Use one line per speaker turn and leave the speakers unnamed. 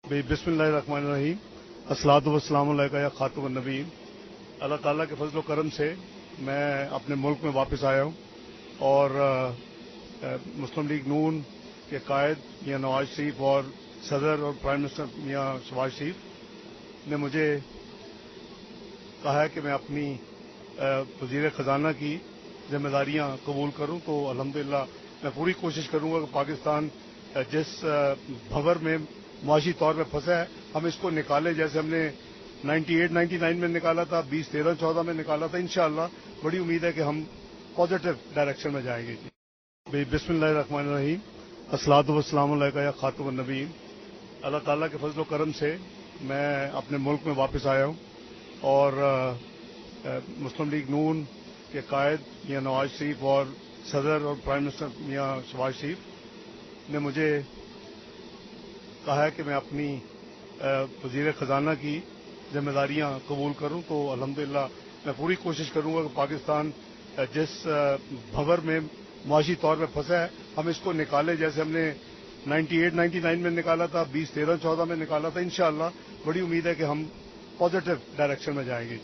बिस्मिल्लाहिर्रहमानिर्रहीम। अस्सलातु वस्सलामु अलैका या खातमुन नबीय्यीन। अल्लाह ताला के फजल व करम से मैं अपने मुल्क में वापस आया हूँ और मुस्लिम लीग नून के कायद मियां नवाज शरीफ और सदर और प्राइम मिनिस्टर मियां शहबाज शरीफ ने मुझे कहा है कि मैं अपनी वज़ीर ख़जाना की जिम्मेदारियां कबूल करूं, तो अल्हम्दुलिल्लाह मैं पूरी कोशिश करूंगा कि पाकिस्तान जिस भंवर में मुआशी तौर पर फंसा है हम इसको निकालें, जैसे हमने 98-99 में निकाला था, 2013-14 में निकाला था। इंशाअल्लाह बड़ी उम्मीद है कि हम पॉजिटिव डायरेक्शन में जाएंगे। बिस्मिल्लाहिर्रहमानिर्रहीम। अस्सलातु वस्सलामु अलैका या खातमुन नबीय्यीन। अल्लाह ताला के फजल व करम से मैं अपने मुल्क में वापस आया हूँ और मुस्लिम लीग नून के कायद मियां नवाज शरीफ और सदर और प्राइम मिनिस्टर मियां शहबाज शरीफ ने मुझे कहा है कि मैं अपनी वज़ीर ख़जाना की जिम्मेदारियां कबूल करूं, तो अल्हम्दुलिल्लाह मैं पूरी कोशिश करूंगा कि पाकिस्तान जिस भंवर में मुआशी तौर पर फंसा है हम इसको निकालें, जैसे हमने 98-99 में निकाला था, 2013-14 में निकाला था। इंशाअल्लाह बड़ी उम्मीद है कि हम पॉजिटिव डायरेक्शन में जाएंगे।